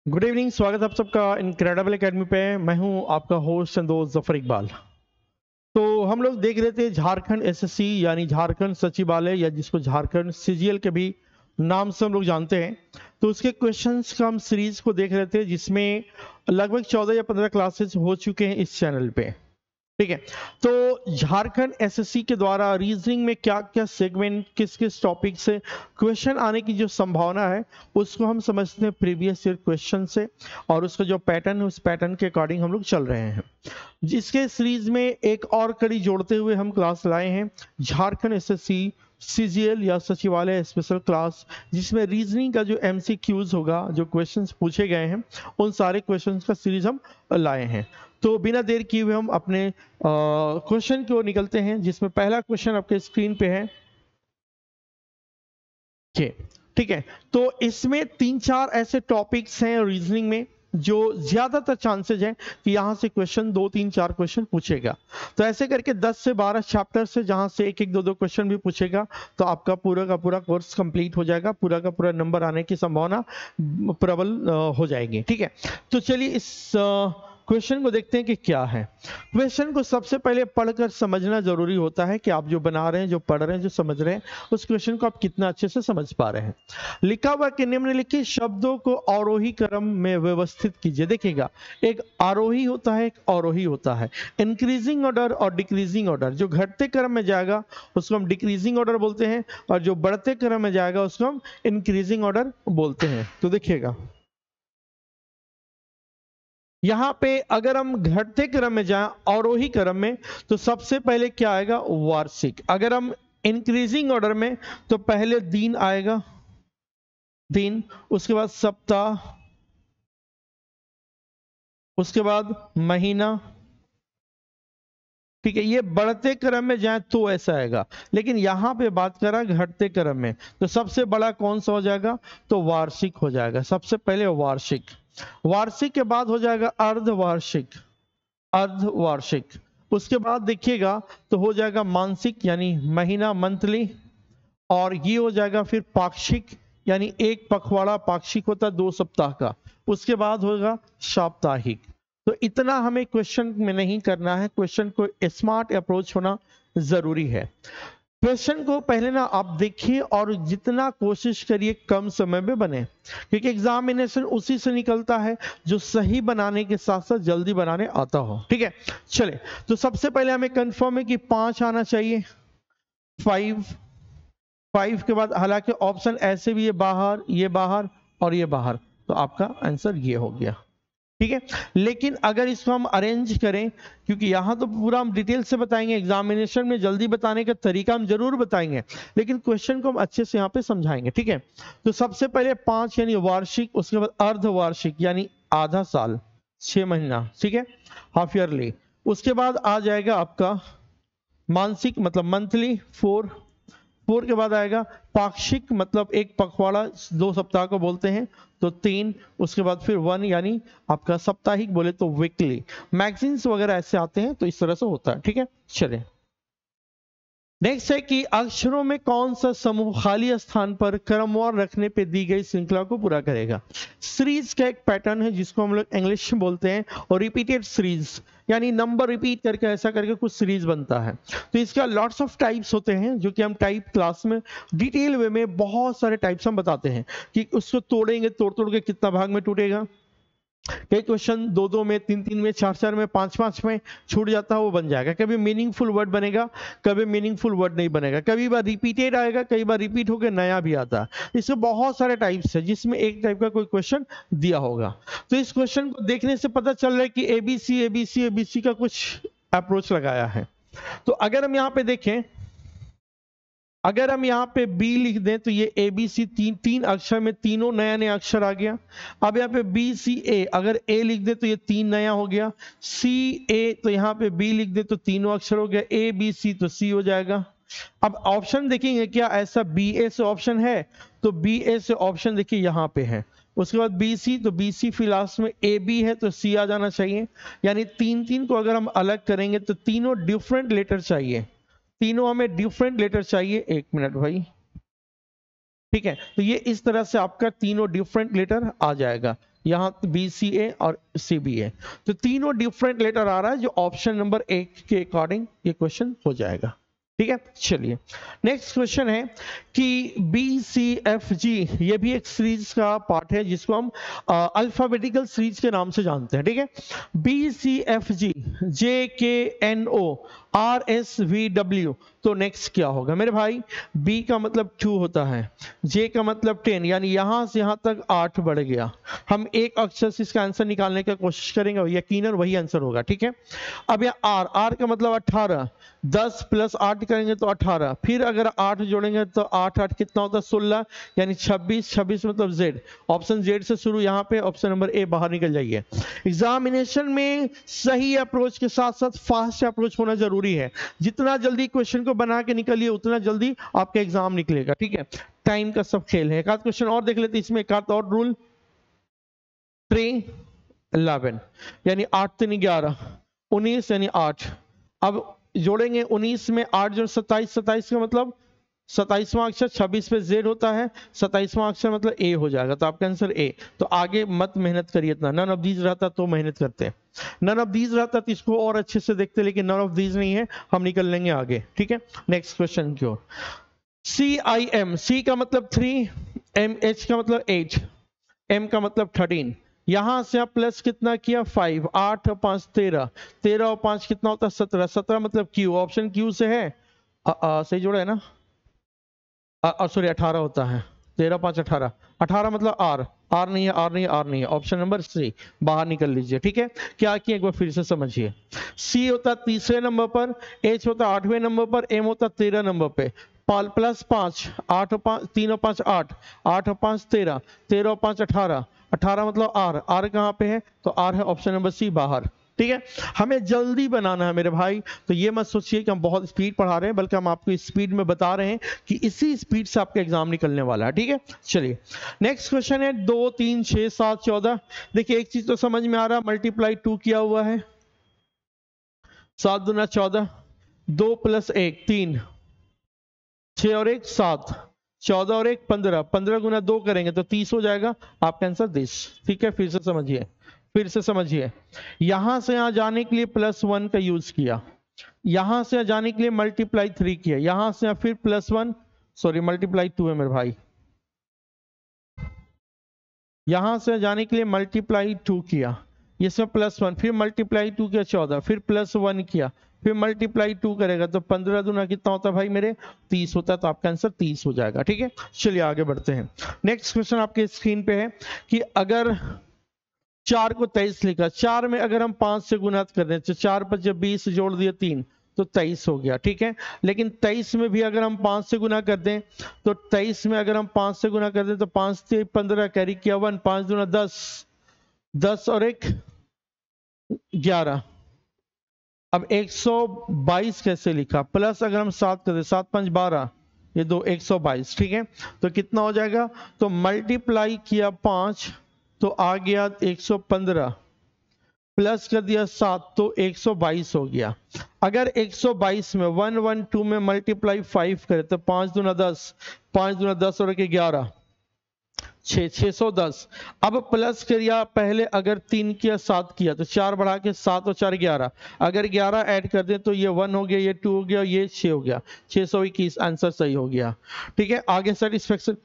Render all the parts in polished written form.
Good evening. स्वागत है आप सबका इनक्रेडिबल एकेडमी पे। मैं हूं आपका होस्ट संतोष जफर इकबाल। तो हम लोग देख रहे थे झारखंड एसएससी यानी झारखंड सचिवालय या जिसको झारखंड सीजीएल के भी नाम से हम लोग जानते हैं। तो उसके क्वेश्चंस का हम सीरीज को देख रहे थे जिसमें लगभग 14 या 15 क्लासेस हो चुके हैं इस चैनल पे। ठीक है, तो झारखंड एसएससी के द्वारा रीजनिंग में क्या क्या सेगमेंट किस किस टॉपिक से क्वेश्चन आने की जो संभावना है उसको हम समझते हैं प्रीवियस ईयर क्वेश्चन से, और उसका जो पैटर्न है उस पैटर्न के अकॉर्डिंग हम लोग चल रहे हैं। जिसके सीरीज में एक और कड़ी जोड़ते हुए हम क्लास लाए हैं झारखंड एसएससी सीजीएल या सचिवालय स्पेशल क्लास, जिसमें रीजनिंग का जो एमसीक्यूज होगा, जो क्वेश्चंस पूछे गए हैं उन सारे क्वेश्चंस का सीरीज हम लाए हैं। तो बिना देर किए हुए हम अपने क्वेश्चन की ओर निकलते हैं, जिसमें पहला क्वेश्चन आपके स्क्रीन पे है। ठीक है, तो इसमें 3-4 ऐसे टॉपिक्स हैं रीजनिंग में जो ज्यादातर चांसेस हैं कि यहां से क्वेश्चन 2-3-4 क्वेश्चन पूछेगा। तो ऐसे करके 10 से 12 चैप्टर से जहां से 1-1, 2-2 क्वेश्चन भी पूछेगा तो आपका पूरा का पूरा कोर्स कंप्लीट हो जाएगा, पूरा का पूरा नंबर आने की संभावना प्रबल हो जाएगी। ठीक है, तो चलिए इस क्वेश्चन को देखते हैं कि क्या है। क्वेश्चन को सबसे पहले पढ़कर समझना जरूरी होता है कि आप जो बना रहे हैं, जो पढ़ रहे हैं, जो समझ रहे हैं, उस क्वेश्चन को आप कितना अच्छे से समझ पा रहे हैं। लिखा हुआ कि निम्नलिखित शब्दों को आरोही क्रम में व्यवस्थित कीजिए। देखिएगा, एक आरोही होता है, एक अवरोही होता है। इंक्रीजिंग ऑर्डर और डिक्रीजिंग ऑर्डर, जो घटते क्रम में जाएगा उसको हम डिक्रीजिंग ऑर्डर बोलते हैं, और जो बढ़ते क्रम में जाएगा उसको हम इंक्रीजिंग ऑर्डर बोलते हैं। तो देखिएगा यहां पे अगर हम घटते क्रम में जाएं अवरोही क्रम में तो सबसे पहले क्या आएगा, वार्षिक। अगर हम इंक्रीजिंग ऑर्डर में तो पहले दिन आएगा, दिन, उसके बाद सप्ताह, उसके बाद महीना। ठीक है, ये बढ़ते क्रम में जाए तो ऐसा आएगा, लेकिन यहां पे बात करा घटते क्रम में तो सबसे बड़ा कौन सा हो जाएगा, तो वार्षिक हो जाएगा। सबसे पहले वार्षिक, वार्षिक के बाद हो जाएगा अर्धवार्षिक, अर्धवार्षिक। उसके बाद देखिएगा तो हो जाएगा मासिक यानी महीना, मंथली, और ये हो जाएगा फिर पाक्षिक यानी एक पखवाड़ा पाक्षिक होता है 2 सप्ताह का। उसके बाद होगा साप्ताहिक। तो इतना हमें क्वेश्चन में नहीं करना है, क्वेश्चन को स्मार्ट अप्रोच होना जरूरी है। क्वेश्चन को पहले ना आप देखिए और जितना कोशिश करिए कम समय में बने, क्योंकि एग्जामिनेशन उसी से निकलता है जो सही बनाने के साथ साथ जल्दी बनाने आता हो। ठीक है, चले तो सबसे पहले हमें कंफर्म है कि 5 आना चाहिए, 5 के बाद हालांकि ऑप्शन ऐसे भी, ये बाहर और ये बाहर, तो आपका आंसर ये हो गया। ठीक है, लेकिन अगर इसको हम अरेंज करें, क्योंकि यहां तो पूरा हम डिटेल से बताएंगे, एग्जामिनेशन में जल्दी बताने का तरीका हम जरूर बताएंगे, लेकिन क्वेश्चन को हम अच्छे से यहाँ पे समझाएंगे। ठीक है, तो सबसे पहले 5 यानी वार्षिक, उसके बाद अर्धवार्षिक यानी आधा साल, 6 महीना। ठीक है, हाफ ईयरली। उसके बाद आ जाएगा आपका मासिक मतलब मंथली, 4 के बाद आएगा पाक्षिक मतलब एक पखवाड़ा 2 सप्ताह को बोलते हैं, तो 3। उसके बाद फिर 1 यानी आपका साप्ताहिक बोले तो वीकली। मैगजीन्स वगैरह ऐसे आते हैं तो इस तरह से होता है। ठीक है, चलिए नेक्स्ट है कि अक्षरों में कौन सा समूह खाली स्थान पर क्रमवार रखने पे दी गई श्रृंखला को पूरा करेगा। सीरीज का एक पैटर्न है जिसको हम लोग इंग्लिश में बोलते हैं, और रिपीटेड सीरीज यानी नंबर रिपीट करके ऐसा करके कुछ सीरीज बनता है। तो इसका लॉट्स ऑफ टाइप्स होते हैं जो कि हम टाइप क्लास में डिटेल वे में बहुत सारे टाइप्स हम बताते हैं कि उसको तोड़ेंगे, तोड़ के कितना भाग में टूटेगा। कई क्वेश्चन 2-2 में, 3-3 में, 4-4 में, 5-5 में छूट जाता है, वो बन जाएगा। कभी मीनिंगफुल वर्ड बनेगा, कभी मीनिंगफुल वर्ड नहीं बनेगा, कभी बार रिपीटेड आएगा, कई बार रिपीट होकर नया भी आता है। इसके बहुत सारे टाइप्स है जिसमें एक टाइप का कोई क्वेश्चन दिया होगा। तो इस क्वेश्चन को देखने से पता चल रहा है कि एबीसी का कुछ अप्रोच लगाया है। तो अगर हम यहाँ पे देखें, अगर हम यहाँ पे बी लिख दें तो ये ABC 3 अक्षर में तीनों नया नया अक्षर आ गया। अब यहाँ पे BCA, अगर A लिख दें तो ये 3 नया हो गया। CA तो यहाँ पे B लिख दें तो तीनों अक्षर हो गया। ABC तो C हो जाएगा। अब ऑप्शन देखेंगे क्या ऐसा BA से ऑप्शन है, तो BA से ऑप्शन देखिए यहाँ पे है। उसके बाद BC, तो BC फिर लास्ट में AB है तो C आ जाना चाहिए। यानी 3-3 को अगर हम अलग करेंगे तो तीनों डिफरेंट लेटर चाहिए, तीनों हमें डिफरेंट लेटर चाहिए। 1 मिनट भाई, ठीक है, तो ये इस तरह से आपका तीनों डिफरेंट लेटर आ जाएगा। यहाँ BCA और CBA, तो तीनों डिफरेंट लेटर आ रहा है, जो ऑप्शन नंबर 1 के अकॉर्डिंग ये क्वेश्चन हो जाएगा। ठीक है, चलिए नेक्स्ट क्वेश्चन है कि BCFG ये भी एक सीरीज का पार्ट है जिसको हम अल्फाबेटिकल सीरीज के नाम से जानते हैं। ठीक है, BCFG JKNO RSVW, तो नेक्स्ट क्या होगा मेरे भाई? B का मतलब 2 होता है, J का मतलब 10, यानी यहां से यहां तक 8 बढ़ गया। हम एक अक्षर से इसका आंसर निकालने की कोशिश करेंगे, यकीनन वही आंसर होगा। ठीक है, अब यहाँ R का मतलब 18, 10 प्लस 8 करेंगे तो 18, फिर अगर 8 जोड़ेंगे तो 8 8 कितना होता है? 16, यानी 26, 26 मतलब Z, ऑप्शन Z से शुरू, यहाँ पे ऑप्शन नंबर A बाहर निकल जाइए। एग्जामिनेशन में सही अप्रोच के साथ साथ फास्ट अप्रोच होना जरूरी है। जितना जल्दी क्वेश्चन को बना के निकलिए उतना जल्दी आपका एग्जाम निकलेगा। ठीक है, टाइम का सब खेल है। एक आध क्वेश्चन और देख लेते, इसमें एक आध और रूल। 3 11 यानी 8 3 11, 19 यानी 8। अब जोड़ेंगे 19 में 8 जोड़ 27, 27 का मतलब 27वां अक्षर 26 पे Z होता है, 27वां अक्षर मतलब A हो जाएगा, तो आपका आंसर A। तो आगे मत मेहनत करिए इतना, नन ऑफ दीज रहता तो मेहनत करते, नन ऑफ दीज रहता तो इसको और अच्छे से देखते, लेकिन नन ऑफ दीज नहीं है, हम निकल लेंगे आगे। ठीक है, नेक्स्ट क्वेश्चन की ओर। CIM, C का मतलब 3, MH का मतलब 8, M का मतलब 13, यहां से आप प्लस कितना किया? 5, 8 और 5 13, 13 और 5 कितना होता है? 17, 17 मतलब Q, ऑप्शन Q से है। सही जोड़ा है ना? सॉरी 18 होता है, 13 5 18, 18 मतलब R, R नहीं है, R नहीं है, R नहीं है, ऑप्शन नंबर C बाहर निकल लीजिए। ठीक है, क्या किया एक बार फिर से समझिए। C होता है तीसरे नंबर पर, H होता है 8वें नंबर पर, M होता है 13 नंबर पे, प्लस 5, 8 और 5, 3 और 5 8, 8 और 5 13, 13 और 5 18, 18 मतलब R, R कहाँ पे है? तो R है ऑप्शन नंबर C बाहर। ठीक है, हमें जल्दी बनाना है मेरे भाई, तो ये मत सोचिए कि हम बहुत स्पीड पढ़ा रहे हैं, बल्कि हम आपको स्पीड में बता रहे हैं कि इसी स्पीड से आपका एग्जाम निकलने वाला है। ठीक है, चलिए नेक्स्ट क्वेश्चन है 2 3 6 7 14। देखिए एक चीज तो समझ में आ रहा है, मल्टीप्लाई 2 किया हुआ है, 7 दूना 14, 2 प्लस 1 3, 6 और 1 7, 14 और 1 15, 15 गुना 2 करेंगे तो 30 हो जाएगा, आपका आंसर 30। ठीक है, फिर से समझिए, फिर से समझिए, यहां से यहां जाने के लिए +1 का यूज किया, यहां से जाने के लिए मल्टीप्लाई 3 किया, यहां से फिर +1, सॉरी मल्टीप्लाई 2 है मेरे भाई, यहां से जाने के लिए मल्टीप्लाई 2 किया, इसमें +1, फिर मल्टीप्लाई 2 किया 14, फिर +1 किया, फिर मल्टीप्लाई 2 करेगा तो 15 दूना कितना होता है भाई मेरे? 30 होता है, तो आपका आंसर 30 हो जाएगा। ठीक है, चलिए आगे बढ़ते हैं। नेक्स्ट क्वेश्चन आपके स्क्रीन पे है कि अगर 4 को 23 लिखा, 4 में अगर हम 5 से गुना कर दें तो 4 पर जब 20 जोड़ दिया 3 तो 23 हो गया। ठीक है, लेकिन 23 में भी अगर हम 5 से गुना कर दें तो 23 में अगर हम 5 से गुना कर दें तो 5 से 15 कैरी किया 1, 5 दूना 10, 10 और 1 11। अब 122 कैसे लिखा? प्लस अगर हम 7 कर दें, 7 5 12, ये 2 122। ठीक है, तो कितना हो जाएगा? तो मल्टीप्लाई किया 5 तो आ गया 115, प्लस कर दिया 7 तो 122 हो गया। अगर 122 में 112 में मल्टीप्लाई 5 करें तो 5 दूना 10, 5 दूना 10 और 11 6, 610। अब प्लस करिया, पहले अगर 3 किया 7 किया तो 4 बढ़ा के 7 और 4 11, अगर 11 ऐड कर दें तो ये 1 हो गया, ये 2 हो गया, ये 6 हो गया, 621 आंसर सही हो गया। ठीक है, आगे सेटिस्फेक्शन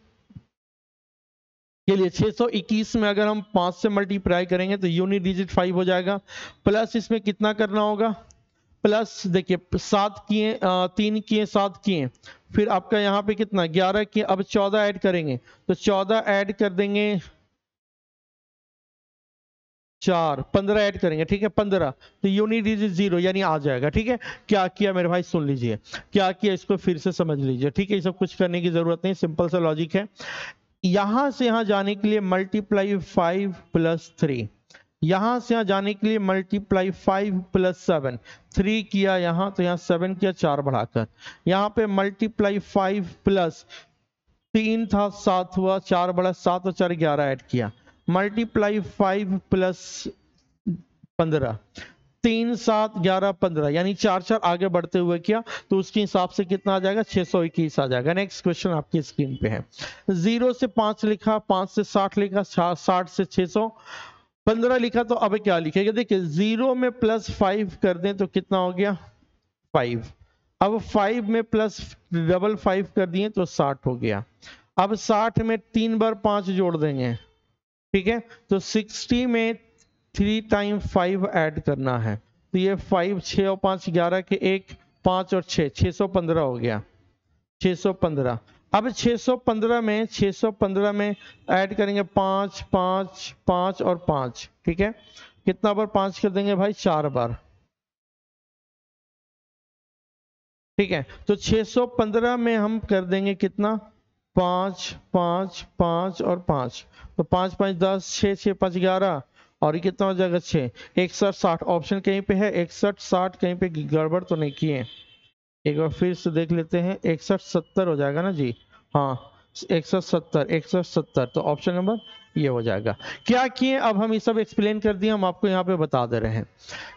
के लिए 621 में अगर हम 5 से मल्टीप्लाई करेंगे तो यूनिट डिजिट 5 हो जाएगा। प्लस इसमें कितना करना होगा? प्लस देखिए 7 किए, 3 किए, 7 किए, फिर आपका यहाँ पे कितना 11 किए, अब 14 ऐड करेंगे तो 14 ऐड कर देंगे 4, 15 ऐड करेंगे। ठीक है, 15 तो यूनिट डिजिट 0 यानी आ जाएगा। ठीक है, क्या किया मेरे भाई सुन लीजिए, क्या किया इसको फिर से समझ लीजिए। ठीक है, ये सब कुछ करने की जरूरत नहीं, सिंपल सा लॉजिक है। यहां से यहां जाने के लिए मल्टीप्लाई 5 + 3, यहां से यहां जाने के लिए मल्टीप्लाई 5 + 7, 3 किया यहां तो यहां 7 किया 4 बढ़ाकर, यहां पे मल्टीप्लाई 5 + 3 था 7 हुआ, 4 बढ़ा 7 और 4 11 ऐड किया, मल्टीप्लाई 5 + 15, 3 7 11 15 यानी 4 4 आगे बढ़ते हुए किया तो उसके हिसाब से कितना आ जाएगा 621 आ जाएगा। नेक्स्ट क्वेश्चन आपकी स्क्रीन पे है। 0 से 5 लिखा, 5 से 60 लिखा, 60 से 615 लिखा, तो अब क्या लिखेगा? देखिए 0 में +5 कर दें तो कितना हो गया 5। अब 5 में +5 कर दिए तो 60 हो गया। अब 60 में 3 बार 5 जोड़ देंगे, ठीक है, तो 60 में 3 × 5 ऐड करना है, तो ये 5 6 और 5 11 के 1 5 और 6 615 हो गया 615। अब 615 में ऐड करेंगे 5 5 5 और 5, ठीक है, कितना बार 5 कर देंगे भाई 4 बार, ठीक है, तो 615 में हम कर देंगे कितना 5 5 5 और 5, तो 5 5 10 6 6 5 11 और ये कितना हो जाएगा 6 61 60। ऑप्शन कहीं पे है 61 60, कहीं पे गड़बड़ तो नहीं किए? एक बार फिर से देख लेते हैं। 61 70 हो जाएगा ना जी, हाँ 61 70, तो ऑप्शन नंबर ये हो जाएगा। क्या किए अब हम ये सब एक्सप्लेन कर दिए, हम आपको यहाँ पे बता दे रहे हैं।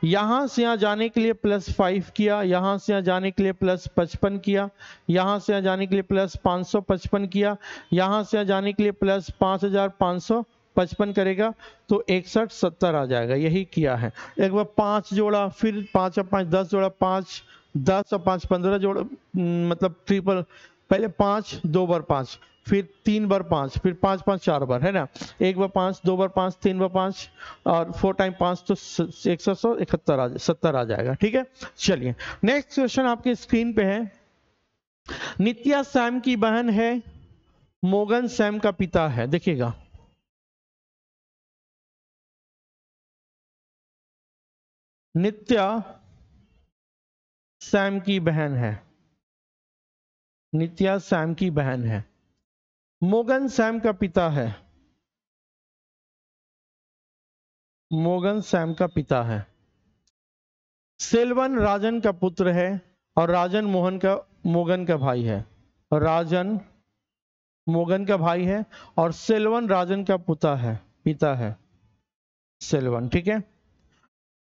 यहाँ से यहाँ जाने के लिए +5 किया, यहाँ से यहाँ जाने के लिए +55 किया, यहाँ से यहाँ जाने के लिए +555 किया, यहाँ से यहाँ जाने के लिए +5555 करेगा तो 61 70 आ जाएगा। यही किया है। एक बार 5 जोड़ा, फिर 5 और 5 10 जोड़ा, 5 10 और 5 15 जोड़, मतलब ट्रिपल, पहले 5 2 बार 5, फिर 3 बार 5, फिर 5 5 4 बार, है ना, 1 बार 5 2 बार 5 3 बार 5 और 4 टाइम 5 तो 171 आ जाएगा। ठीक है, चलिए नेक्स्ट क्वेश्चन आपके स्क्रीन पे है। नित्या सैम की बहन है, मोगन सैम का पिता है। देखिएगा नित्या सैम की बहन है, नित्या सैम की बहन है, मोगन सैम का पिता है, मोगन सैम का पिता है, सेल्वन राजन का पुत्र है और राजन मोगन का भाई है, और राजन मोगन का भाई है और सेल्वन राजन का पिता है सेल्वन। ठीक है,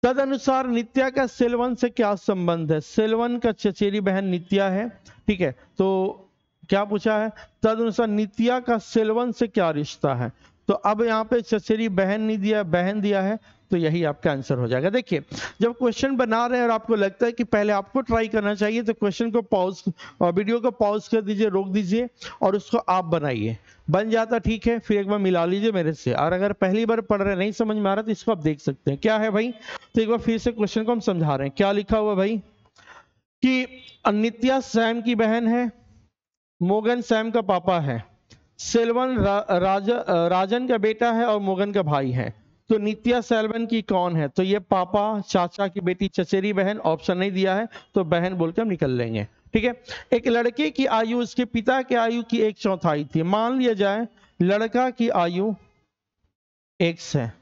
तदनुसार नित्या का सेल्वन से क्या संबंध है? सेल्वन का चचेरी बहन नित्या है। ठीक है, तो क्या पूछा है? तदनुसार नित्या का सेल्वन से क्या रिश्ता है? तो अब यहाँ पे चचेरी बहन नहीं दिया, बहन दिया है, तो यही आपका आंसर हो जाएगा। देखिए जब क्वेश्चन बना रहे हैं और आपको लगता है कि पहले आपको ट्राई करना चाहिए, तो क्वेश्चन को पॉज और वीडियो को पॉज कर दीजिए, रोक दीजिए और उसको आप बनाइए। बन जाता ठीक है, फिर एक बार मिला लीजिए मेरे से। और अगर पहली बार पढ़ रहे नहीं समझ में आ रहा तो इसको आप देख सकते हैं। क्या है भाई? तो एक बार फिर से क्वेश्चन को हम समझा रहे हैं। क्या लिखा हुआ भाई कि नित्या सैम की बहन है, मोगन सैम का पापा है, सेल्वन राजन का बेटा है और मोगन का भाई है। तो नित्या सेल्वन की कौन है? तो ये पापा, चाचा की बेटी, चचेरी बहन। ऑप्शन नहीं दिया है तो बहन बोलकर हम निकल लेंगे। ठीक है, एक लड़के की आयु उसके पिता की आयु की 1/4 थी। मान लिया जाए लड़का की आयु x है,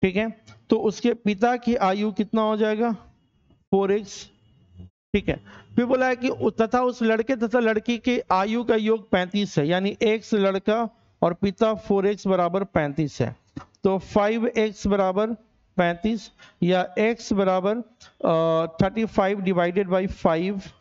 ठीक है, तो उसके पिता की आयु कितना हो जाएगा 4x। ठीक है, फिर बोला है कि तथा उस लड़के तथा लड़की की आयु का योग 35 है, यानी x लड़का और पिता 4x बराबर 35 है। तो 5x बराबर 35 या x बराबर 35 डिवाइडेड बाई 5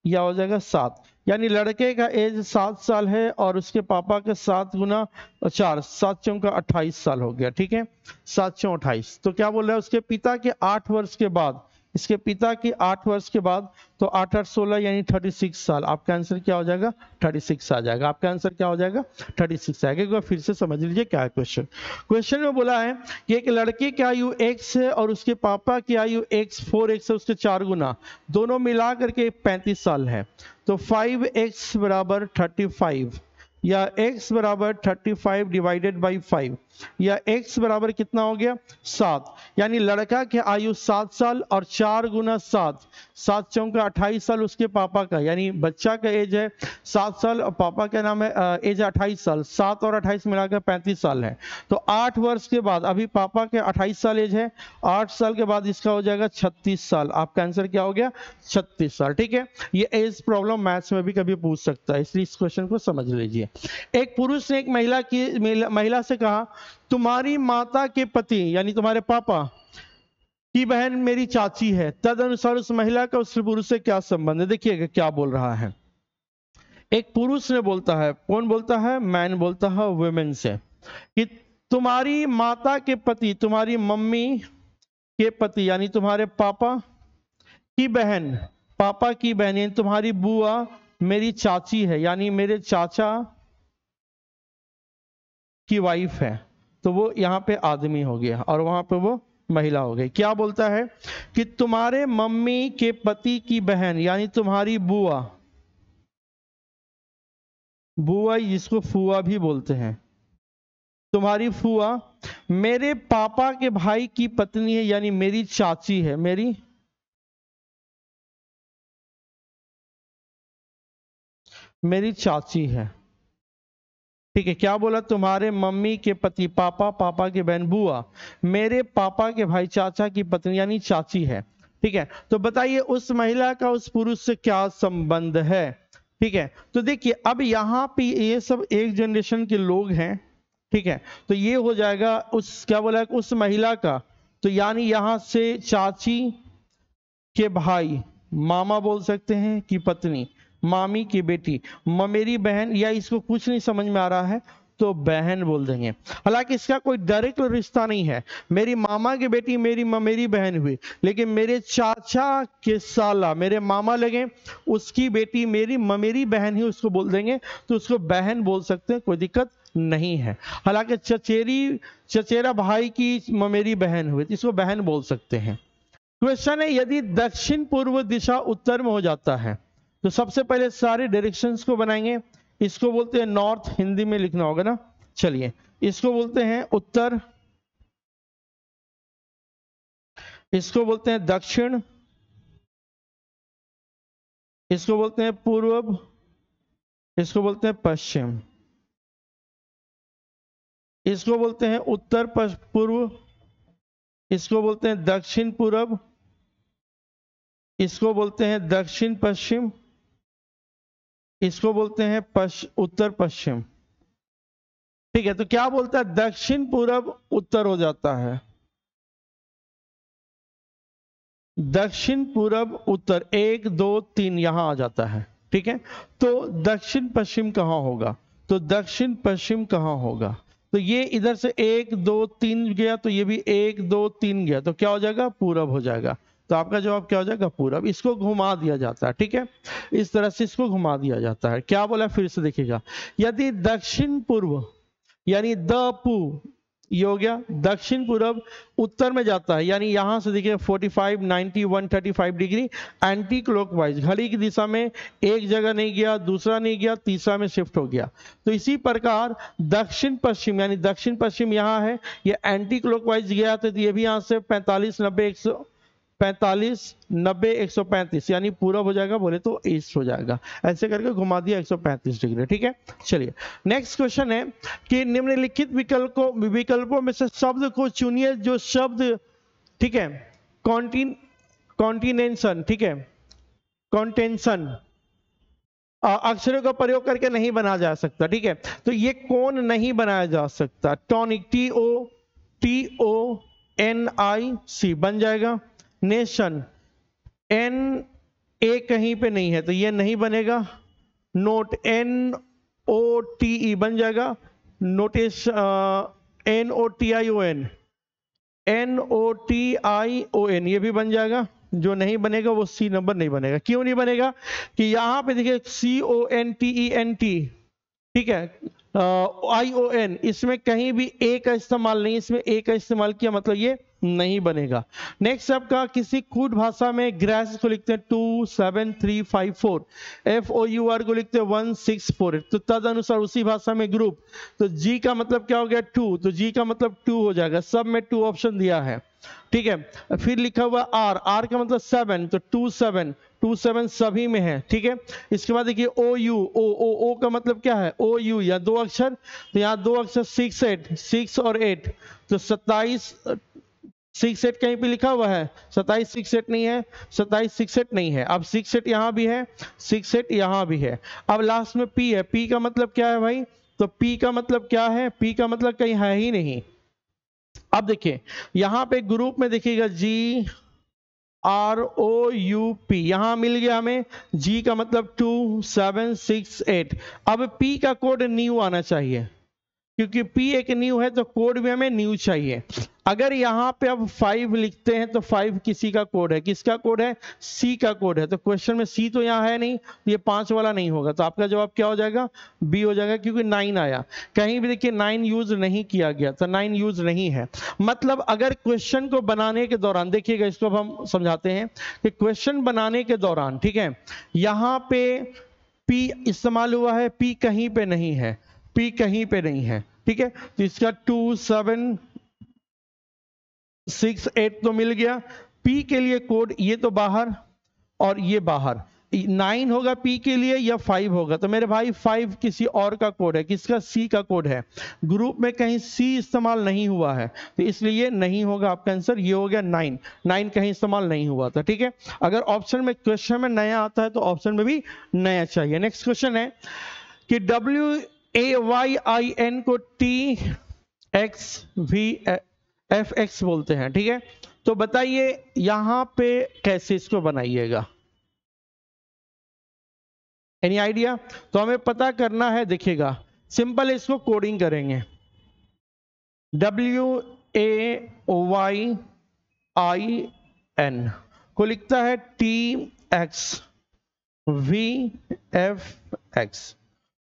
या हो जाएगा 7, यानी लड़के का एज 7 साल है और उसके पापा का 7 गुना 4, 7 चौका 28 साल हो गया। ठीक है, 7 चौं 28। तो क्या बोल रहा है? उसके पिता के 8 वर्ष के बाद, इसके पिता के 8 वर्ष के बाद, तो 8 8 16 यानी 36 साल। आपका आंसर क्या हो जाएगा? 36 आ जाएगा। आपका आंसर क्या हो जाएगा? 36 आएगा। एक बार फिर से समझ लीजिए क्या है क्वेश्चन। क्वेश्चन में बोला है कि एक लड़के की आयु x है और उसके पापा की आयु x 4x है, उसके 4 गुना, दोनों मिला करके 35 साल है। तो 5x बराबर 35 या x बराबर 35 डिवाइडेड बाई 5 या x बराबर कितना हो गया 7, यानी लड़का की आयु 7 साल और 4 गुना 7, 7 चौका 28 साल उसके पापा का, यानी बच्चा का एज है 7 साल और पापा का नाम है एज 28 साल, 7 और 28 मिलाकर 35 साल है। तो 8 वर्ष के बाद, अभी पापा के 28 साल एज है, 8 साल के बाद इसका हो जाएगा 36 साल। आपका आंसर क्या हो गया? 36 साल। ठीक है, ये एज प्रॉब्लम मैथ्स में भी कभी पूछ सकता है, इसलिए इस क्वेश्चन को समझ लीजिए। एक पुरुष ने एक महिला से कहा, तुम्हारी माता के पति यानी तुम्हारे पापा की बहन मेरी चाची है, तद अनुसार उस महिला का उस पुरुष से क्या संबंध है। देखिएगा क्या बोल रहा है। एक पुरुष ने बोलता है, कौन बोलता है, मैन बोलता है वुमेन से, कि तुम्हारी माता के पति, तुम्हारी मम्मी के पति यानी तुम्हारे पापा की बहन, पापा की बहन यानी तुम्हारी बुआ मेरी चाची है, यानी मेरे चाचा की वाइफ है। तो वो यहां पे आदमी हो गया और वहां पे वो महिला हो गई। क्या बोलता है कि तुम्हारे मम्मी के पति की बहन यानी तुम्हारी बुआ, बुआ जिसको फुआ भी बोलते हैं, तुम्हारी फुआ मेरे पापा के भाई की पत्नी है, यानी मेरी चाची है, मेरी चाची है। ठीक है, क्या बोला, तुम्हारे मम्मी के पति पापा, पापा के बहन बुआ, मेरे पापा के भाई चाचा की पत्नी यानी चाची है। ठीक है, तो बताइए उस महिला का उस पुरुष से क्या संबंध है। ठीक है, तो देखिए अब यहाँ पे ये सब एक जनरेशन के लोग हैं। ठीक है, तो ये हो जाएगा उस, क्या बोला, उस महिला का, तो यानी यहां से चाची के भाई, मामा बोल सकते हैं, की पत्नी, मामी की बेटी, ममेरी बहन, या इसको कुछ नहीं समझ में आ रहा है तो बहन बोल देंगे। हालांकि इसका कोई डायरेक्ट रिश्ता नहीं है, मेरी मामा की बेटी मेरी ममेरी बहन हुई, लेकिन मेरे चाचा के साला मेरे मामा लगे, उसकी बेटी मेरी ममेरी बहन ही उसको बोल देंगे, तो उसको बहन बोल सकते हैं, कोई दिक्कत नहीं है। हालांकि चचेरा भाई की ममेरी बहन हुई तो इसको बहन बोल सकते हैं। क्वेश्चन है, यदि दक्षिण पूर्व दिशा उत्तर में हो जाता है तो सबसे पहले सारे डायरेक्शंस को बनाएंगे। इसको बोलते हैं नॉर्थ, हिंदी में लिखना होगा ना, चलिए इसको बोलते हैं उत्तर, इसको बोलते हैं दक्षिण, इसको बोलते हैं पूर्व, इसको बोलते हैं पश्चिम, इसको बोलते हैं उत्तर पूर्व, इसको बोलते हैं दक्षिण पूर्व, इसको बोलते हैं दक्षिण पश्चिम, इसको बोलते हैं उत्तर पश्चिम। ठीक है, तो क्या बोलता है, दक्षिण पूर्व उत्तर हो जाता है, दक्षिण पूर्व उत्तर 1 2 3 यहां आ जाता है। ठीक है, तो दक्षिण पश्चिम कहां होगा, तो दक्षिण पश्चिम कहां होगा, तो ये इधर से 1 2 3 गया, तो ये भी 1 2 3 गया, तो क्या हो जाएगा, पूरब हो जाएगा। तो आपका जवाब क्या हो जाएगा, पूरब। इसको घुमा दिया जाता है। ठीक है, इस तरह से इसको घुमा दिया जाता है। क्या बोला फिर से देखिएगा, यदि दक्षिण पूर्व यानी द ये हो गया, दक्षिण पूर्व उत्तर में जाता है, यानी यहां से देखिए 45 90 135 डिग्री एंटी क्लॉकवाइज, घड़ी की दिशा में एक जगह नहीं गया, दूसरा नहीं गया, तीसरा में शिफ्ट हो गया। तो इसी प्रकार दक्षिण पश्चिम यानी दक्षिण पश्चिम यहां है, ये एंटी क्लॉकवाइज गया, तो ये भी यहां से 45 90 135 यानी पूरब हो जाएगा, बोले तो ईस्ट हो जाएगा। ऐसे करके घुमा दिया 135 डिग्री। ठीक है, चलिए नेक्स्ट क्वेश्चन है कि निम्नलिखित विकल्पों में से शब्द को चुनिए जो शब्द, ठीक है, कॉन्टिनेंशन, ठीक है, कॉन्टेंशन अक्षरों का प्रयोग करके नहीं बनाया जा सकता। ठीक है, तो ये कौन नहीं बनाया जा सकता, टॉनिक TONIC बन जाएगा, नेशन NA कहीं पे नहीं है तो ये नहीं बनेगा, नोट NOTE बन जाएगा, नोटिस NOTION ये भी बन जाएगा। जो नहीं बनेगा वो C नंबर नहीं बनेगा। क्यों नहीं बनेगा कि यहां पे देखिए CONTENT, ठीक है, ION, इसमें कहीं भी A का इस्तेमाल नहीं, इसमें A का इस्तेमाल किया, मतलब ये नहीं बनेगा। नेक्स्ट आपका किसी कूट भाषा में ग्रास को लिखते हैं 27354, FOUR को लिखते हैं 1648, तो तद अनुसार उसी भाषा में ग्रुप, तो G का मतलब क्या हो गया 2, तो G का मतलब 2 हो जाएगा, सब में 2 ऑप्शन दिया है। ठीक है, फिर लिखा हुआ R का मतलब 7, तो 27 सभी में है। ठीक है, इसके बाद देखिए O का मतलब क्या है, OU या 2 अक्षर, तो यहाँ 2 अक्षर 6 और 8, तो 27 6 8 कहीं पे लिखा हुआ है, 27 6 8 नहीं है, 27 6 8 नहीं है। अब 6 8 यहां भी है, 6 8 यहां भी है। अब लास्ट में P है, P का मतलब क्या है भाई, तो P का मतलब क्या है, P का मतलब कहीं है ही नहीं, अब देखिए यहां पे ग्रुप में देखिएगा GROUP, यहां मिल गया हमें। G का मतलब 2768। अब P का कोड न्यू आना चाहिए, क्योंकि P एक न्यू है तो कोड भी हमें न्यू चाहिए। अगर यहां पे अब 5 लिखते हैं तो 5 किसी का कोड है, किसका कोड है? C का कोड है। तो क्वेश्चन में C तो यहां है नहीं, ये 5 वाला नहीं होगा, तो आपका जवाब क्या हो जाएगा? B हो जाएगा, क्योंकि 9 आया। कहीं भी देखिए 9 यूज नहीं किया गया, तो 9 यूज नहीं है। मतलब अगर क्वेश्चन को बनाने के दौरान, देखिएगा इसको अब हम समझाते हैं कि क्वेश्चन बनाने के दौरान, ठीक है, यहां पे P इस्तेमाल हुआ है, P कहीं पे नहीं है, P कहीं पे नहीं है, ठीक है। तो इसका 2768 तो मिल गया। P के लिए कोड ये तो बाहर और ये बाहर, 9 होगा P के लिए या 5 होगा? तो मेरे भाई 5 किसी और का कोड है, किसका? C का कोड है। ग्रुप में कहीं C इस्तेमाल नहीं हुआ है, तो इसलिए नहीं होगा आपका आंसर। ये हो गया 9, 9 कहीं इस्तेमाल नहीं हुआ था, ठीक है। अगर ऑप्शन में, क्वेश्चन में नया आता है तो ऑप्शन में भी नया चाहिए। नेक्स्ट क्वेश्चन है कि WAYIN को TXVFX बोलते हैं, ठीक है। तो बताइए यहां पे कैसे इसको बनाइएगा, एनी आइडिया? तो हमें पता करना है, देखिएगा सिंपल इसको कोडिंग करेंगे। WAYIN को लिखता है TXVFX।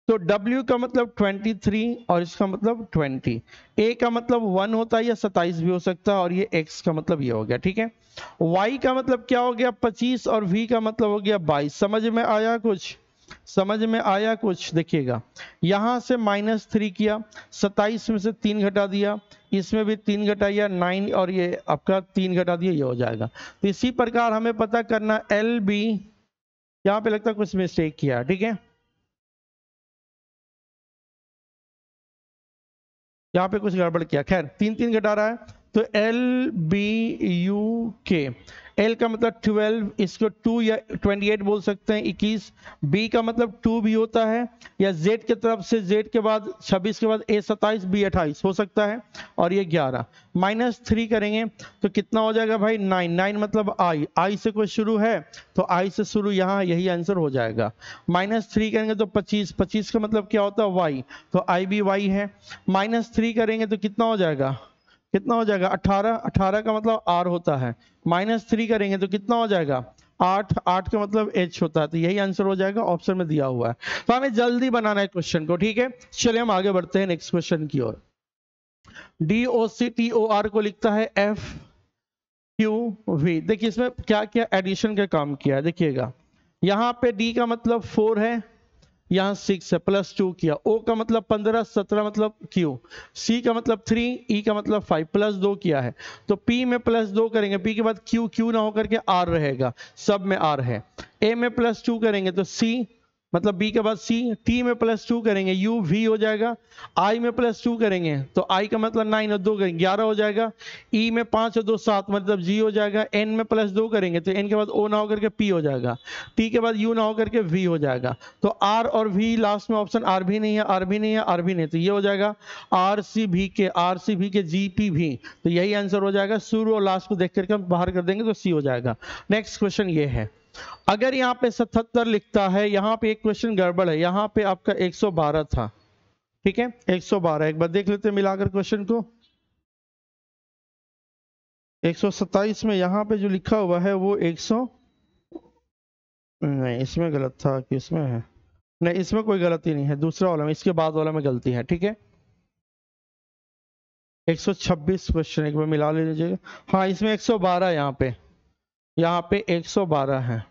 तो W का मतलब 23 और इसका मतलब 20। A का मतलब 1 होता है या 27 भी हो सकता है, और ये X का मतलब ये हो गया, ठीक है। Y का मतलब क्या हो गया? 25, और V का मतलब हो गया 22। समझ में आया कुछ? समझ में आया कुछ? देखिएगा यहां से -3 किया, 27 में से 3 घटा दिया, इसमें भी 3 घटाइया 9, और ये आपका 3 घटा दिया, ये हो जाएगा। तो इसी प्रकार हमें पता करना LB, यहां पे लगता है कुछ मिस्टेक किया, ठीक है, यहाँ पे कुछ गड़बड़ किया। खैर 3 घटा रहा है, तो LBUK, L का मतलब 12, इसको 2 या 28 बोल सकते हैं, 21। B का मतलब 2 भी होता है, या Z की तरफ से Z के बाद 26 के बाद A 27, B 28 हो सकता है, और ये 11। -3 करेंगे तो कितना हो जाएगा भाई? 9। 9 मतलब I से कोई शुरू है तो I से शुरू, यहाँ यही आंसर हो जाएगा। -3 करेंगे तो 25, 25 का मतलब क्या होता है? Y, तो I भी Y है। -3 करेंगे तो कितना हो जाएगा? कितना हो जाएगा? 18। 18 का मतलब R होता है। -3 करेंगे तो कितना हो जाएगा? 8। 8 का मतलब H होता है। तो यही आंसर हो जाएगा, ऑप्शन में दिया हुआ है। तो हमें जल्दी बनाना है क्वेश्चन को, ठीक है। चलिए हम आगे बढ़ते हैं नेक्स्ट क्वेश्चन की ओर। DOCTOR को लिखता है FQV। देखिए इसमें क्या क्या एडिशन का काम किया है, देखिएगा यहाँ पे D का मतलब 4 है, यहाँ 6 है, +2 किया। O का मतलब 15, 17 मतलब Q, C का मतलब 3, E का मतलब 5, +2 किया है। तो P में +2 करेंगे, P के बाद Q ना होकर के R रहेगा, सब में R है। A में +2 करेंगे तो C, मतलब B के बाद C, T में +2 करेंगे U V हो जाएगा। I में +2 करेंगे तो I का मतलब 9 और 2 करेंगे 11 हो जाएगा। E में 5 और 2 7 मतलब G हो जाएगा। N में +2 करेंगे तो N के बाद O ना होकर के P हो जाएगा। T के बाद U ना होकर के V हो जाएगा। तो R और V लास्ट में ऑप्शन R भी नहीं है, R भी नहीं है, R भी नहीं, तो ये हो जाएगा RCV के GPV। तो यही आंसर हो जाएगा। शुरू और लास्ट को देख करके हम बाहर कर देंगे तो C हो जाएगा। नेक्स्ट क्वेश्चन ये है, अगर यहाँ पे 77 लिखता है, यहाँ पे एक क्वेश्चन गड़बड़ है, यहाँ पे आपका 112 था, ठीक है 112। एक बार देख लेते हैं मिलाकर क्वेश्चन को। 127 में यहाँ पे जो लिखा हुआ है वो 100 नहीं, इसमें गलत था कि इसमें है? नहीं, इसमें कोई गलती नहीं है, दूसरा वाला में, इसके बाद वाला में गलती है, ठीक है। 126 क्वेश्चन एक बार मिला लीजिएगा। हाँ इसमें 112, यहाँ पे 112 है।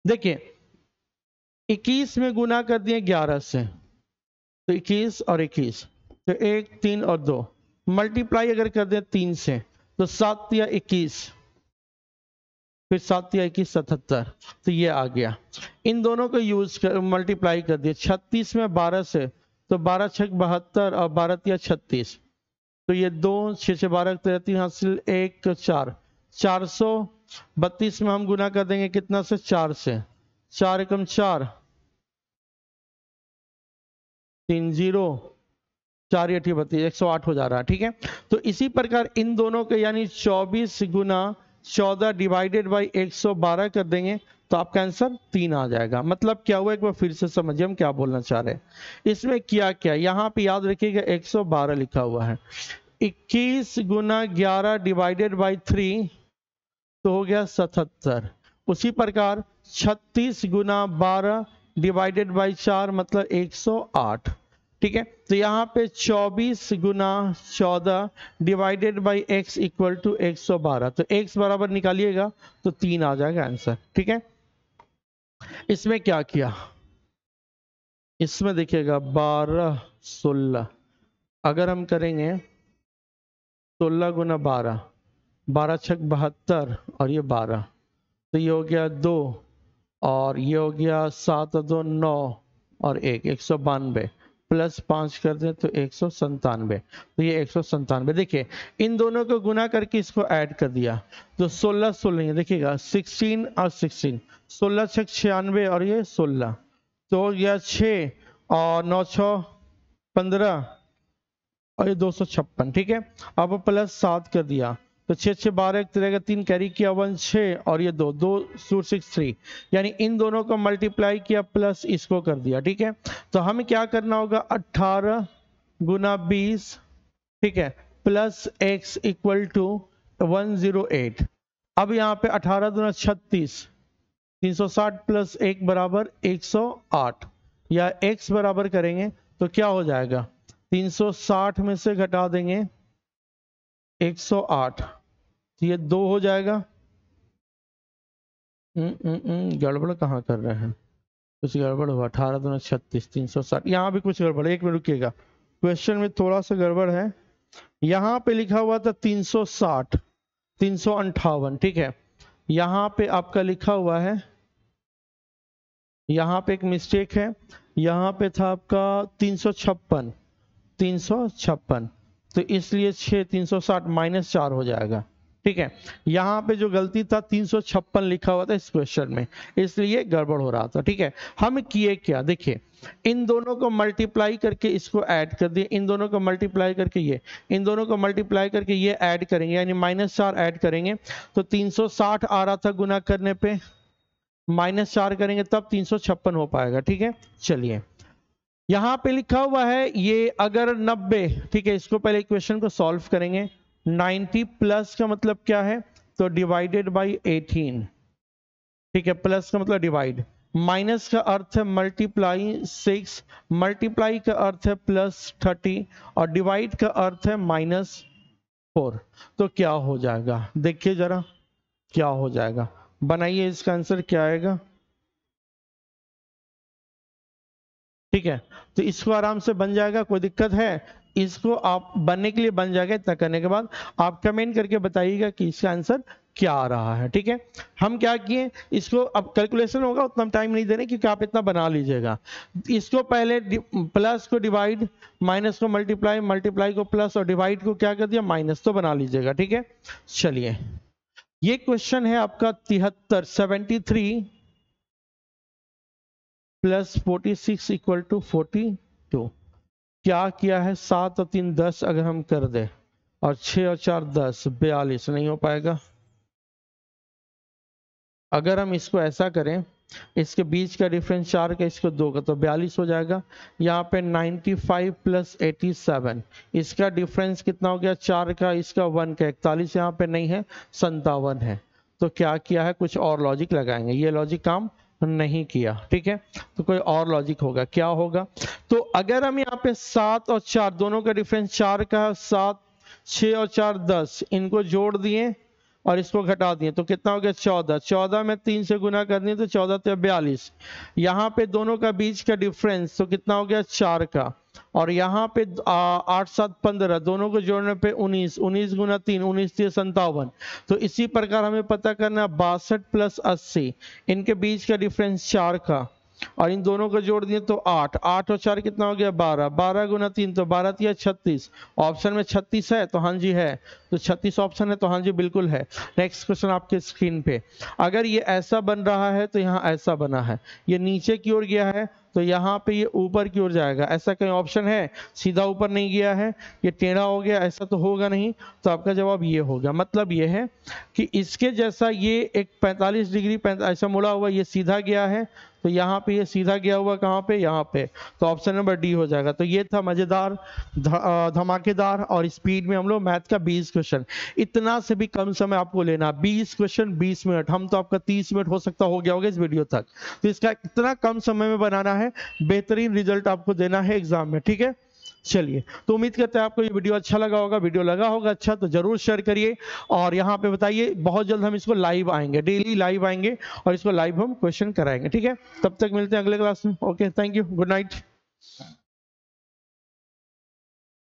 देखिए 21 में गुना कर दिए 11 से, तो 21 और 21, तो 1 3 और 2 मल्टीप्लाई अगर कर दें 3 से तो 7 या 21, फिर 7 या 21 77, तो ये आ गया। इन दोनों को यूज कर मल्टीप्लाई कर दिया 36 में 12 से, तो 12 6 72 और 12 या 36, तो ये 2 6 6 12 33 हासिल 1 4, 432 में हम गुना कर देंगे कितना से? 4 से, 4 एकम 4 3 0 4 8 32, 108 हो जा रहा है। ठीक है, तो इसी प्रकार इन दोनों के यानी 24 गुना 14 डिवाइडेड बाई 112 कर देंगे तो आपका आंसर 3 आ जाएगा। मतलब क्या हुआ, एक बार फिर से समझिए हम क्या बोलना चाह रहे हैं। इसमें क्या क्या, यहाँ पे याद रखिएगा 112 लिखा हुआ है, 21 गुना 11 डिवाइडेड बाई 3 तो हो गया 77। उसी प्रकार 36 गुना 12 डिवाइडेड बाई 4 मतलब 108। ठीक है, तो यहाँ पे 24 गुना 14 divided by x equal to 112, तो x बराबर निकालिएगा तो 3 आ जाएगा आंसर। ठीक है, इसमें क्या किया, इसमें देखिएगा 12 16, अगर हम करेंगे 16 गुना 12, 12 छक 72 और ये 12, तो ये हो गया 2 और ये हो गया 7 2 9 और 1 192 प्लस 5 कर दें तो 197, तो ये 197। देखिए इन दोनों को गुना करके इसको ऐड कर दिया तो 16 16, देखिएगा 16 और 16, 16 छक 96 और ये 16, तो हो गया 6 और 9 6 15 और ये 256। ठीक है, अब प्लस 7 कर दिया तो 6 6 12 एक तरह का 3 कैरी किया 1 6 और ये 2 2 6 3, यानी इन दोनों को मल्टीप्लाई किया प्लस इसको कर दिया। ठीक है, तो हमें क्या करना होगा 18 गुना 20, ठीक है, प्लस x इक्वल टू 108। अब यहाँ पे 18 दूना 36, 360 प्लस 1 बराबर 108, या x बराबर करेंगे तो क्या हो जाएगा, 360 में से घटा देंगे 108 तो ये 2 हो जाएगा। गड़बड़ कहाँ कर रहे हैं, कुछ गड़बड़ हुआ, 18 दूना 36, 360, यहाँ भी कुछ गड़बड़ है, एक मिनट रुकिएगा, क्वेश्चन में थोड़ा सा गड़बड़ है। यहाँ पे लिखा हुआ था 360 358, ठीक है, यहाँ पे आपका लिखा हुआ है, यहाँ पे एक मिस्टेक है, यहाँ पे था आपका 356 356, तो इसलिए 6 360 माइनस 4 हो जाएगा। ठीक है, यहाँ पे जो गलती था 356 लिखा हुआ था इस क्वेश्चन में, इसलिए गड़बड़ हो रहा था। ठीक है, हम किए क्या, देखिए इन दोनों को मल्टीप्लाई करके इसको ऐड कर दिए, इन दोनों को मल्टीप्लाई करके ये, इन दोनों को मल्टीप्लाई करके ये ऐड करेंगे, यानी -4 ऐड करेंगे तो 360 आ रहा था गुना करने पे, -4 करेंगे तब 356 हो पाएगा। ठीक है, चलिए यहां पे लिखा हुआ है ये अगर 90, ठीक है, इसको पहले इक्वेशन को सॉल्व करेंगे, 90 प्लस का मतलब क्या है, तो डिवाइडेड बाई 18, ठीक है, प्लस का मतलब डिवाइड, माइनस का अर्थ है मल्टीप्लाई 6, मल्टीप्लाई का अर्थ है +30 और डिवाइड का अर्थ है -4, तो क्या हो जाएगा, देखिए जरा क्या हो जाएगा, बनाइए इसका आंसर क्या आएगा। ठीक है, तो इसको आराम से बन जाएगा, कोई दिक्कत है, इसको आप बनने के लिए बन जाएगा। इतना करने के बाद आप कमेंट करके बताइएगा कि इसका आंसर क्या आ रहा है। ठीक है, हम क्या किए, इसको अब कैलकुलेशन होगा उतना टाइम नहीं देने क्योंकि आप इतना बना लीजिएगा, इसको पहले प्लस को डिवाइड, माइनस को मल्टीप्लाई, मल्टीप्लाई को प्लस और डिवाइड को क्या कर दिया माइनस, तो बना लीजिएगा। ठीक है, चलिए ये क्वेश्चन है आपका 73 प्लस 46 इक्वल टू 42। क्या किया है, 7 और 3 10 अगर हम कर दे और 6 और 4 10, 42 नहीं हो पाएगा। अगर हम इसको ऐसा करें, इसके बीच का डिफरेंस 4 का, इसको 2 का, तो 42 हो जाएगा। यहाँ पे 95 प्लस 87, इसका डिफरेंस कितना हो गया, 4 का, इसका 1 का, 41 यहाँ पे नहीं है, 57 है। तो क्या किया है, कुछ और लॉजिक लगाएंगे, ये लॉजिक काम नहीं किया। ठीक है, तो कोई और लॉजिक होगा, क्या होगा, तो अगर हम यहाँ पे 7 और 4 दोनों का डिफरेंस 4 का, 7 6 और 4 10, इनको जोड़ दिए और इसको घटा दिए तो कितना हो गया 14, 14 में 3 से गुना कर दिए तो 14 तो 42, यहाँ पे दोनों का बीच का डिफरेंस तो कितना हो गया 4 का, और यहाँ पे 8 7 15, दोनों को जोड़ने पे 19, 19 गुना 3, 19 3 57। तो इसी प्रकार हमें पता करना 62 प्लस 80, इनके बीच का डिफरेंस 4 का, और इन दोनों को जोड़ दिए तो 8, 8 और 4 कितना हो गया 12, 12 गुना 3 तो 12 3 36, ऑप्शन में 36 है तो हाँ जी है, तो 36 ऑप्शन है तो हाँ जी बिल्कुल है। नेक्स्ट क्वेश्चन आपके स्क्रीन पे, अगर ये ऐसा बन रहा है तो यहाँ ऐसा बना है, ये नीचे की ओर गया है तो यहाँ पे ये ऊपर की ओर जाएगा। ऐसा कहीं ऑप्शन है? सीधा ऊपर नहीं गया है, ये टेढ़ा हो गया, ऐसा तो होगा नहीं। तो आपका जवाब ये होगा। मतलब ये है कि इसके जैसा ये एक 45 डिग्री ऐसा मुड़ा हुआ, ये सीधा गया है, तो यहाँ पे ये सीधा गया हुआ कहाँ पे? यहाँ पे। तो ऑप्शन नंबर डी हो जाएगा। तो ये था मजेदार, धमाकेदार और स्पीड में हम लोग मैथ का 20 क्वेश्चन। इतना से भी कम समय आपको लेना, 20 क्वेश्चन 20 मिनट। हम तो आपका 30 मिनट हो सकता हो गया होगा इस वीडियो तक। तो इसका इतना कम समय में बनाना है, बेहतरीन रिजल्ट आपको देना है एग्जाम में, ठीक है। चलिए, तो उम्मीद करते हैं आपको ये वीडियो अच्छा लगा होगा। वीडियो लगा होगा अच्छा तो जरूर शेयर करिए और यहाँ पे बताइए। बहुत जल्द हम इसको लाइव आएंगे, डेली लाइव आएंगे और इसको लाइव हम क्वेश्चन कराएंगे, ठीक है। तब तक मिलते हैं अगले क्लास में। Okay, thank you, good night.